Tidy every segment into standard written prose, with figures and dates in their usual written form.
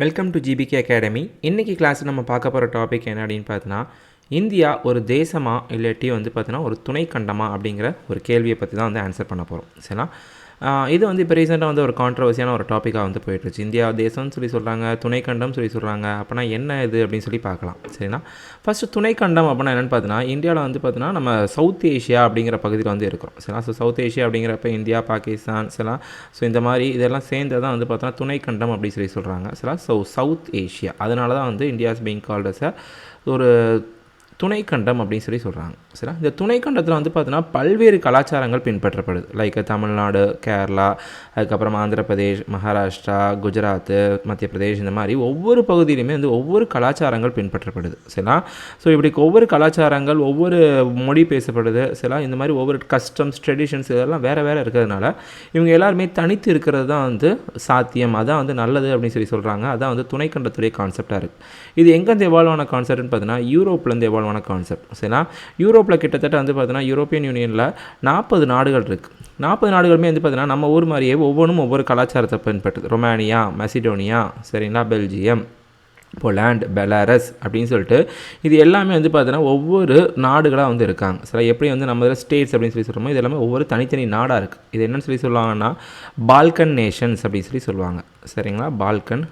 Welcome to GBK academy. இன்றைக்கி class நம்ம பார்க்க போகிற டாபிக் என்ன அப்படின்னு பார்த்தோன்னா, இந்தியா ஒரு தேசமா இல்லாட்டி பார்த்தோன்னா ஒரு துணை கண்டமா அப்படிங்கிற ஒரு கேள்வியை பற்றி தான் ஆன்சர் பண்ண போகிறோம். சரிங்களா? இது இப்போ ரீசெண்டாக ஒரு கான்ட்ரவர்சியான ஒரு டாப்பிக்காக போயிட்டுருச்சு. இந்தியா தேசம்னு சொல்லி சொல்கிறாங்க, துணைக்கண்டம் சொல்லி சொல்கிறாங்க. அப்போனா என்ன இது அப்படின்னு சொல்லி பார்க்கலாம். சரிங்களா? ஃபஸ்ட்டு துணைக்கண்டம் அப்படின்னா என்னென்னு பார்த்தோன்னா, இந்தியாவில் பார்த்தோன்னா நம்ம சவுத் ஏஷியா அப்படிங்கிற பகுதியில் இருக்கிறோம். சரிங்களா? ஸோ சவுத் ஏஷியா அப்படிங்கிறப்ப இந்தியா, பாகிஸ்தான், சரிங்களா? ஸோ இந்த மாதிரி இதெல்லாம் சேர்ந்து தான் பார்த்தோன்னா துணைக்கண்டம் அப்படின்னு சொல்லி சொல்கிறாங்க. சரிங்களா? ஸோ சவுத் ஏஷியா, அதனால தான் இந்தியாஸ் பீங் கால்ட் அஸ் ஒரு துணைக்கண்டம் அப்படின்னு சொல்லி சொல்கிறாங்க. சரிங்களா? இந்த துணைக்கண்டத்தில் பார்த்தோன்னா பல்வேறு கலாச்சாரங்கள் பின்பற்றப்படுது. லைக் தமிழ்நாடு, கேரளா, அதுக்கப்புறம் ஆந்திர பிரதேஷ், மகாராஷ்டிரா, குஜராத், மத்திய பிரதேஷ், இந்த மாதிரி ஒவ்வொரு பகுதியிலுமே ஒவ்வொரு கலாச்சாரங்கள் பின்பற்றப்படுது. சரிங்களா? ஸோ இப்படி ஒவ்வொரு கலாச்சாரங்கள், ஒவ்வொரு மொழி பேசப்படுது. சரிங்களா? இந்த மாதிரி ஒவ்வொரு கஸ்டம்ஸ், ட்ரெடிஷன்ஸ் இதெல்லாம் வேறு வேறு இருக்கிறதுனால இவங்க எல்லாருமே தனித்து இருக்கிறது தான் சாத்தியம். அதான் நல்லது அப்படின்னு சொல்லி சொல்கிறாங்க. அதான் துணைக்கண்டத்துடைய கான்செப்டாக இருக்குது. இது எங்கேருந்து எவால்வ் ஆன கான்செப்ட்னு பார்த்தீங்கன்னா, யூரோப்லேருந்து எவால்வ் ஆன கான்செப்ட். சரிங்களா? யூரோப்பில் கிட்டத்தட்ட பார்த்தீங்கன்னா யூரோப்பியன் யூனியனில் 40 நாடுகள் இருக்குது. 40 நாடுகளுமே பார்த்தீங்கன்னா நம்ம ஊர் மாதிரியே ஒவ்வொன்றும் ஒவ்வொரு கலாச்சாரத்தை பின்பற்றுது. ரொமானியா, மெசிடோனியா, சரிங்களா, பெல்ஜியம், போலாண்ட், பெலாரஸ் அப்படின்னு சொல்லிட்டு இது எல்லாமே பார்த்தீங்கன்னா ஒவ்வொரு நாடுகளாக இருக்காங்க. சரி, எப்படி நம்ம ஸ்டேட்ஸ் அப்படின்னு சொல்லி சொல்கிறோமோ இது எல்லாமே ஒவ்வொரு தனித்தனி நாடாக இருக்குது. இது என்னென்னு சொல்லி சொல்லுவாங்கன்னா பால்கன் நேஷன்ஸ் அப்படின்னு சொல்லி சொல்லுவாங்க. சரிங்களா? பால்கன்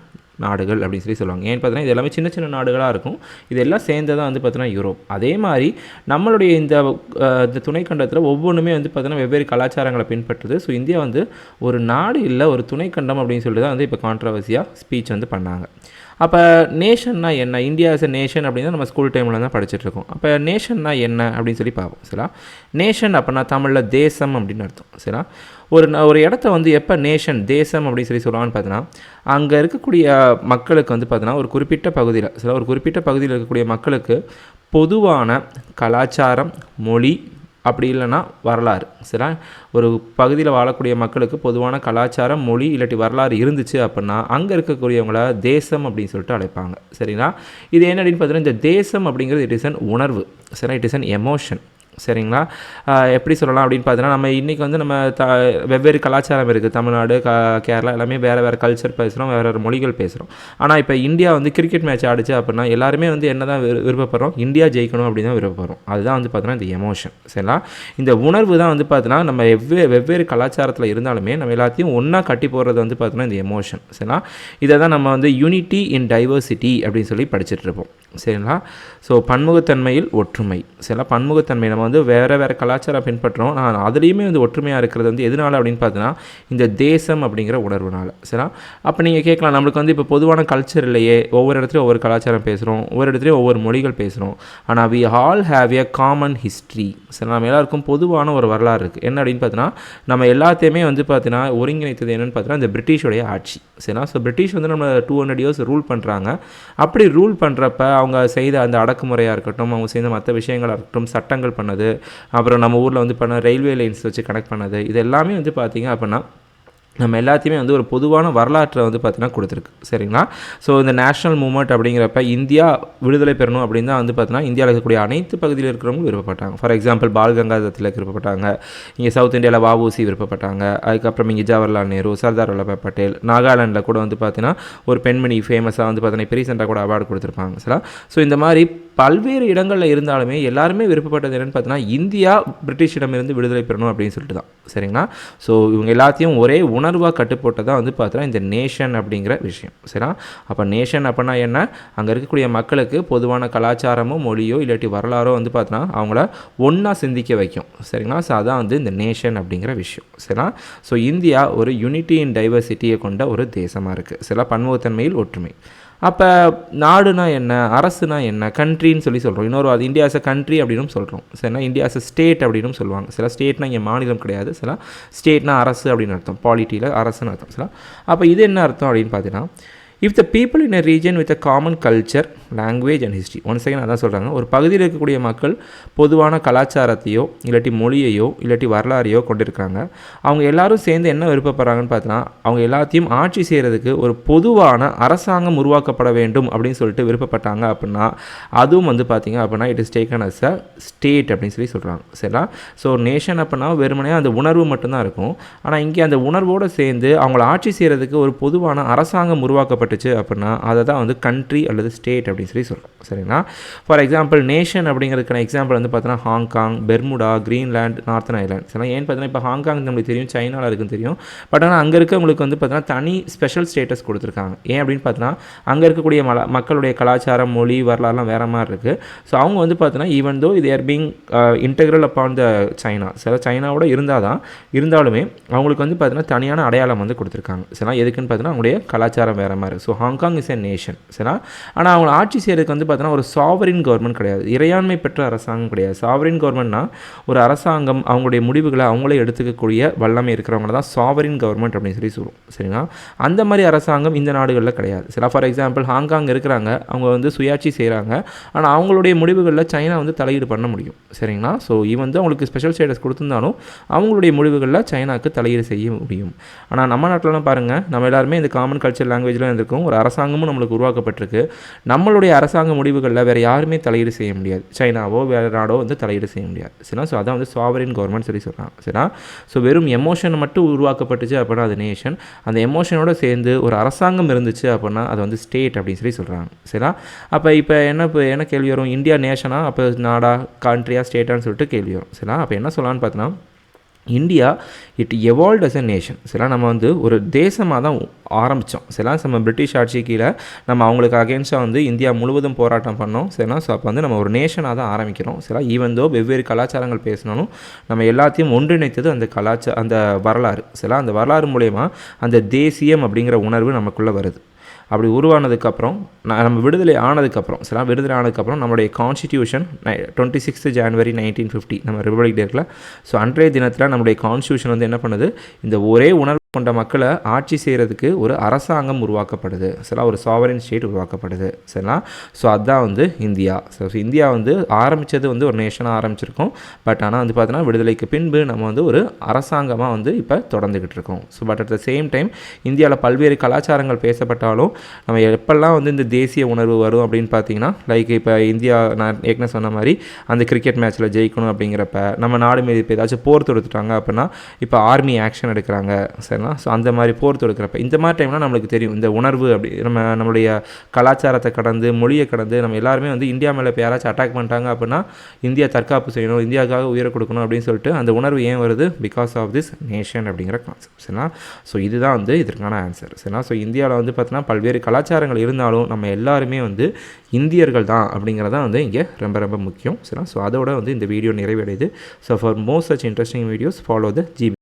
நாடுகள் அப்படின்னு சொல்லி சொல்லுவாங்க. ஏன்னு பார்த்தீங்கன்னா இது எல்லாமே சின்ன சின்ன நாடுகளாக இருக்கும். இதெல்லாம் சேர்ந்து தான் பார்த்தீங்கன்னா யூரோப். அதே மாதிரி நம்மளுடைய இந்த துணைக்கண்டத்தில் ஒவ்வொன்றுமே பார்த்தீங்கன்னா வெவ்வேறு கலாச்சாரங்களை பின்பற்றுது. ஸோ இந்தியா ஒரு நாடு இல்லை, ஒரு துணைக்கண்டம் அப்படின்னு சொல்லிட்டு தான் இப்போ கான்ட்ரவர்சியாக ஸ்பீச் பண்ணாங்க. அப்போ நேஷன்னா என்ன? இந்தியா இஸ் எ நேஷன் அப்படின்னா நம்ம ஸ்கூல் டைமில் தான் படிச்சுட்ருக்கோம். அப்போ நேஷன்னா என்ன அப்படின்னு சொல்லி பார்ப்போம். சரிங்களா? நேஷன் அப்படின்னா தமிழில் தேசம் அப்படின்னு அர்த்தம். சரிங்களா? ஒரு இடத்த எப்போ நேஷன், தேசம் அப்படின்னு சொல்லி சொல்லுவான்னு பார்த்தீங்கன்னா, அங்கே இருக்கக்கூடிய மக்களுக்கு பார்த்தீங்கன்னா ஒரு குறிப்பிட்ட பகுதியில், சில ஒரு குறிப்பிட்ட பகுதியில் இருக்கக்கூடிய மக்களுக்கு பொதுவான கலாச்சாரம், மொழி, அப்படி இல்லைன்னா வரலாறு. சரிங்களா? ஒரு பகுதியில் வாழக்கூடிய மக்களுக்கு பொதுவான கலாச்சாரம், மொழி இல்லாட்டி வரலாறு இருந்துச்சு அப்படின்னா அங்கே இருக்கக்கூடியவங்கள தேசம் அப்படின்னு சொல்லிட்டு அழைப்பாங்க. சரிங்களா? இது என்ன அப்படின்னு பார்த்தீங்கன்னா, இந்த தேசம் அப்படிங்கிறது இட் இஸ் அன் உணர்வு. சரிங்களா? It is an emotion. சரிங்களா? எப்படி சொல்லலாம் அப்படின்னு பார்த்தீங்கன்னா, நம்ம இன்றைக்கி நம்ம வெவ்வேறு கலாச்சாரம் இருக்குது. தமிழ்நாடு, கேரளா எல்லாமே வேறு வேறு கல்ச்சர் பேசுகிறோம், வேறு வேறு மொழிகள் பேசுகிறோம். ஆனால் இப்போ இந்தியா கிரிக்கெட் மேட்ச் ஆடிச்சு அப்படின்னா எல்லாருமே என்ன தான் விருப்பப்படுறோம்? இந்தியா ஜெயிக்கணும் அப்படின்னு தான் விருப்பப்படுறோம். அதுதான் பார்த்தீங்கன்னா இந்த எமோஷன். சரிங்களா? இந்த உணர்வு தான் பார்த்தீங்கன்னா நம்ம வெவ்வேறு கலாச்சாரத்தில் இருந்தாலுமே நம்ம எல்லாத்தையும் ஒன்றா கட்டி போடுறது பார்த்தீங்கன்னா இந்த எமோஷன். சரிங்களா? இதை தான் நம்ம யூனிட்டி இன் டைவர்சிட்டி அப்படின்னு சொல்லி படிச்சுட்டு இருப்போம். சரிங்களா? ஸோ பன்முகத்தன்மையில் ஒற்றுமை. சரிங்களா? பன்முகத்தன்மை நம்ம வேறு வேறு கலாச்சாரம் பின்பற்றுறோம். நான் அதுலேயுமே ஒற்றுமையாக இருக்கிறது எதனால் அப்படின்னு பார்த்தீங்கன்னா இந்த தேசம் அப்படிங்கிற உணர்வுனால. சரிங்களா? அப்போ நீங்கள் கேட்கலாம், நம்மளுக்கு இப்போ பொதுவான கல்ச்சர் இல்லையே, ஒவ்வொரு இடத்துலையும் ஒவ்வொரு கலாச்சாரம் பேசுகிறோம், ஒவ்வொரு இடத்துலையும் ஒவ்வொரு மொழிகள் பேசுகிறோம். ஆனால் we all have a common history. சரி, நம்ம எல்லாருக்கும் பொதுவான ஒரு வரலாறு இருக்குது. என்ன அப்படின்னு பார்த்தீங்கன்னா நம்ம எல்லாத்தையுமே பார்த்தீங்கன்னா ஒருங்கிணைத்தது என்னென்னு பார்த்தீங்கன்னா இந்த பிரிட்டிஷோடைய ஆட்சி. சரிங்களா? ஸோ பிரிட்டிஷ் நம்ம 200 இயர்ஸ் ரூல் பண்ணுறாங்க. அப்படி ரூல் பண்ணுறப்ப அவங்க செய்த அந்த அடக்குமுறையாக இருக்கட்டும், அவங்க செய்த மற்ற விஷயங்களாக இருக்கட்டும், சட்டங்கள் பண்ணது, அப்புறம் நம்ம ஊரில் பண்ண ரயில்வே லைன்ஸ் வச்சு கனெக்ட் பண்ணது, இது எல்லாமே பார்த்திங்க அப்படின்னா நம்ம எல்லாத்தையுமே ஒரு பொதுவான வரலாற்றை பார்த்திங்கன்னா கொடுத்துருக்கு. சரிங்களா? ஸோ இந்த நேஷ்னல் மூவ்மெண்ட் அப்படிங்கிறப்ப இந்தியா விடுதலை பெறணும் அப்படின்னு தான் பார்த்தீங்கன்னா இந்தியாவில் இருக்கக்கூடிய அனைத்து பகுதியில் இருக்கிறவங்க விருப்பப்பட்டாங்க. ஃபார் எக்ஸாம்பிள் பால் கங்காதர் திலக் விருப்பப்பட்டாங்க. இங்கே சவுத் இந்தியாவில் வஉசி விருப்பப்பட்டாங்க. அதுக்கப்புறம் இங்கே ஜவஹர்லால் நேரு, சர்தார் வல்லபாய் பட்டேல், நாகாலாண்டில் கூட பார்த்தீங்கன்னா ஒரு பெண்மணி ஃபேமஸாக பார்த்தீங்கன்னா இப்போ ரீசெண்டாக கூட அவார்டு கொடுத்துருப்பாங்க. சரிங்களா? ஸோ இந்த மாதிரி பல்வேறு இடங்களில் இருந்தாலுமே எல்லாருமே விருப்பப்பட்டது என்னென்னு பார்த்தீங்கன்னா இந்தியா பிரிட்டிஷிடமிருந்து விடுதலை பெறணும் அப்படின்னு சொல்லிட்டு தான். சரிங்களா? ஸோ இவங்க எல்லாத்தையும் ஒரே உணர்வாக கட்டுப்போட்டதான் பார்த்தீங்கன்னா இந்த நேஷன் அப்படிங்கிற விஷயம். சரிங்களா? அப்போ நேஷன் அப்படின்னா என்ன? அங்கே இருக்கக்கூடிய மக்களுக்கு பொதுவான கலாச்சாரமோ, மொழியோ இல்லாட்டி வரலாறோ பார்த்தீங்கன்னா அவங்கள ஒன்றா சிந்திக்க வைக்கும். சரிங்களா? ஸோ அதான் இந்த நேஷன் அப்படிங்கிற விஷயம். சரிங்களா? ஸோ இந்தியா ஒரு யூனிட்டி இன் டைவர்சிட்டியை கொண்ட ஒரு தேசமாக இருக்குது. சில பன்முகத்தன்மையில் ஒற்றுமை. அப்போ நாடுனா என்ன, அரசுனா என்ன, கண்ட்ரின்னு சொல்லி சொல்கிறோம். இன்னொரு அது இந்தியா அஸ் அ கண்ட்ரி அப்படின்னு சொல்கிறோம். சரினா இந்தியா அஸ் அ ஸ்டேட் அப்படின்னு சொல்லுவாங்க. சில ஸ்டேட்னா இங்கே மாநிலம் கிடையாது. சில ஸ்டேட்னா அரசு அப்படின்னு அர்த்தம். பாலிட்டியில் அரசுன்னு அர்த்தம். சில அப்போ இது என்ன அர்த்தம் அப்படின்னு பார்த்தீங்கன்னா, if the people in a region with a common culture, language and history. One second அதான் சொல்கிறாங்க, ஒரு பகுதியில் இருக்கக்கூடிய மக்கள் பொதுவான கலாச்சாரத்தையோ இல்லாட்டி மொழியையோ இல்லாட்டி வரலாறையோ கொண்டிருக்காங்க. அவங்க எல்லாரும் சேர்ந்து என்ன விருப்பப்படுறாங்கன்னு பார்த்தீங்கன்னா அவங்க எல்லாத்தையும் ஆட்சி செய்கிறதுக்கு ஒரு பொதுவான அரசாங்கம் உருவாக்கப்பட வேண்டும் அப்படின்னு சொல்லிட்டு விருப்பப்பட்டாங்க அப்படின்னா அதுவும் பார்த்திங்க அப்படின்னா it is taken as a state அப்படின்னு சொல்லி சொல்கிறாங்க. சரிங்களா? ஸோ நேஷன் அப்படின்னா வெறுமனே அந்த உணர்வு மட்டும்தான் இருக்கும். ஆனால் இங்கே அந்த உணர்வோடு சேர்ந்து அவங்கள ஆட்சி செய்கிறதுக்கு ஒரு பொதுவான அரசாங்கம் உருவாக்கப்பட்டு உருவாக்கப்பட்டுச்சு அப்படின்னா அதை தான் வந்து கண்ட்ரி அல்லது ஸ்டேட் அப்படின்னு சொல்லி சொல்கிறோம். சரிங்களா? ஃபார் எக்ஸாம்பிள் நேஷன் அப்படிங்கிறதுக்கான எக்ஸாம்பிள் வந்து பார்த்தீங்கன்னா Hong Kong, Bermuda, Greenland, northern island. சரிங்களா? ஏன்னு பார்த்தீங்கன்னா இப்போ ஹாங்காங் நம்மளுக்கு தெரியும், சைனாவில் இருக்குன்னு தெரியும். பட் ஆனால் அங்கே இருக்கவங்களுக்கு வந்து பார்த்தீங்கன்னா தனி ஸ்பெஷல் ஸ்டேட்டஸ் கொடுத்துருக்காங்க. ஏன் அப்படின்னு பார்த்தீங்கன்னா அங்கே இருக்கக்கூடிய மக்களுடைய கலாச்சாரம், மொழி, வரலாறுலாம் வேறு மாதிரி இருக்குது. ஸோ அவங்க வந்து பார்த்தீங்கன்னா ஈவன் தோ இது are being integral upon the China, சில சைனாவோட இருந்தாலுமே அவங்களுக்கு வந்து பார்த்தீங்கன்னா தனியான அடையாளம் வந்து கொடுத்துருக்காங்க. சரிங்களா? எதுக்குன்னு பார்த்தீங்கன்னா அவங்களுடைய கலாச்சாரம் வேறு மாதிரி. So Hong Kong is a nation. சரிங்களா? ஆனால் அவங்க ஆட்சி செய்கிறதுக்கு வந்து பார்த்தீங்கன்னா ஒரு சாவரின் கவர்மெண்ட் கிடையாது, இறையாண்மை பெற்ற அரசாங்கம் கிடையாது. சாவரின் கவர்மெண்ட்னா ஒரு அரசாங்கம் அவங்களுடைய முடிவுகளை அவங்களே எடுத்துக்கக்கூடிய வல்லமை இருக்கிறவங்க தான் சாவரின் கவர்மெண்ட் அப்படின்னு சொல்லி சொல்லுவோம். சரிங்களா? அந்த மாதிரி அரசாங்கம் இந்த நாடுகளில் கிடையாது. சில ஃபார் எக்ஸாம்பிள் ஹாங்காங் இருக்கிறாங்க, அவங்க வந்து சுயாட்சி செய்கிறாங்க. ஆனால் அவங்களுடைய முடிவுகளில் சைனா வந்து தலையீடு பண்ண முடியும். சரிங்களா? ஸோ வந்து அவங்களுக்கு ஸ்பெஷல் ஸ்டேட்டஸ் கொடுத்துருந்தாலும் அவங்களுடைய முடிவுகளில் சைனாவுக்கு தலையீடு செய்ய முடியும். ஆனால் நம்ம நாட்டிலலாம் பாருங்கள், நம்ம எல்லாருமே இந்த காமன் கல்ச்சர் லாங்குவேஜில் இருந்திருக்கும், ஒரு அரசாங்கமும் நம்மளுக்கு உருவாக்கப்பட்டிருக்கு. நம்மளுடைய அரசாங்க முடிவுகளில் வேறு யாருமே தலையீடு செய்ய முடியாது. சைனாவோ வேறு நாடோ வந்து தலையீடு செய்ய முடியாது. சரிங்களா? ஸோ அதான் வந்து சாவரின் கவர்மெண்ட் சொல்லி சொல்கிறாங்க. சரிங்களா? ஸோ வெறும் எமோஷன் மட்டும் உருவாக்கப்பட்டுச்சு அப்படின்னா அது நேஷன். அந்த எமோஷனோடு சேர்ந்து ஒரு அரசாங்கம் இருந்துச்சு அப்படின்னா அது வந்து ஸ்டேட் அப்படின்னு சொல்லி சொல்கிறாங்க. சரிங்களா? அப்போ இப்போ என்ன கேள்வி வரும், இந்தியா நேஷனா, அப்போ நாடா, கண்ட்ரியா, ஸ்டேட்டான்னு சொல்லிட்டு கேள்வி வரும். சரிங்களா? அப்போ என்ன சொல்லலான்னு பார்த்தோன்னா India it evolved as a nation. சில நம்ம வந்து ஒரு தேசமாக தான் ஆரம்பித்தோம். சில நம்ம பிரிட்டிஷ் ஆட்சி கீழே நம்ம அவங்களுக்கு அகேன்ஸ்டாக வந்து இந்தியா முழுவதும் போராட்டம் பண்ணோம். சரிங்களா? ஸோ அப்போ வந்து நம்ம ஒரு நேஷனாக தான் ஆரம்பிக்கிறோம். சில ஈவன் தோ வெவ்வேறு கலாச்சாரங்கள் பேசினாலும் நம்ம எல்லாத்தையும் ஒன்றிணைத்தது அந்த வரலாறு. சில அந்த வரலாறு மூலயமா அந்த தேசியம் அப்படிங்கிற உணர்வு நமக்குள்ளே வருது. அப்படி உருவானதுக்கப்புறம் நம்ம விடுதலை ஆனதுக்கப்புறம் நம்மளுடைய கான்ஸ்டிடியூஷன் 26 ஜனவரி 1950 நம்ம ரிபப்ளிக் டே இருக்குல்ல. ஸோ அன்றைய தினத்தில் நம்முடைய கான்ஸ்டியூஷன் வந்து என்ன பண்ணுது, இந்த ஒரே உணர்வு கொண்ட மக்களை ஆட்சி செய்கிறதுக்கு ஒரு அரசாங்கம் உருவாக்கப்படுது. சரிங்களா? ஒரு சாவரின் ஸ்டேட் உருவாக்கப்படுது. சரிங்களா? ஸோ அதுதான் வந்து இந்தியா. ஸோ இந்தியா வந்து ஆரம்பித்தது வந்து ஒரு நேஷனாக ஆரம்பிச்சிருக்கோம். பட் ஆனால் வந்து பார்த்தீங்கன்னா விடுதலைக்கு பின்பு நம்ம வந்து ஒரு அரசாங்கமாக வந்து இப்போ தொடர்ந்துக்கிட்டு இருக்கோம். So but at the same time இந்தியாவில் பல்வேறு கலாச்சாரங்கள் பேசப்பட்டாலும் நம்ம எப்பெல்லாம் வந்து இந்த தேசிய உணர்வு வரும் அப்படின்னு பார்த்தீங்கன்னா லைக் இப்போ இந்தியா நான் ஏற்கனவே சொன்ன மாதிரி அந்த கிரிக்கெட் மேட்ச்சில் ஜெயிக்கணும் அப்படிங்கிறப்ப, நம்ம நாடு மீது இப்போ ஏதாச்சும் போர் தொடுத்துட்டாங்க அப்படின்னா இப்போ ஆர்மி ஆக்ஷன் எடுக்கிறாங்க. சரிங்களா? ஸோ அந்த மாதிரி போர் தொடுக்கிறப்ப இந்த மாதிரி டைம்லாம் நம்மளுக்கு தெரியும் இந்த உணர்வு அப்படி நம்மளுடைய கலாச்சாரத்தை கடந்து, மொழியை கடந்து நம்ம எல்லாருமே வந்து இந்தியா மேலே இப்போ யாராச்சும் அட்டாக் பண்ணிட்டாங்க அப்படின்னா இந்தியா தற்காப்பு செய்யணும், இந்தியாவுக்காக உயிரை கொடுக்கணும் அப்படின்னு சொல்லிட்டு அந்த உணர்வு ஏன் வருது, பிகாஸ் ஆஃப் திஸ் நேஷன் அப்படிங்கிற கான்செப்ட். சரிங்களா? ஸோ இதுதான் வந்து இதற்கான ஆன்சர். சரிங்களா? ஸோ இந்தியாவில் வந்து பார்த்தீங்கன்னா பல்வேறு கலாச்சாரங்கள் இருந்தாலும் நம்ம எல்லாருமே வந்து இந்தியர்கள் தான் அப்படிங்கிறதான் வந்து இங்கே ரொம்ப ரொம்ப முக்கியம். சரிங்களா? ஸோ அதோட வந்து இந்த வீடியோ நிறைவடையுது. So for more such interesting videos follow the GB.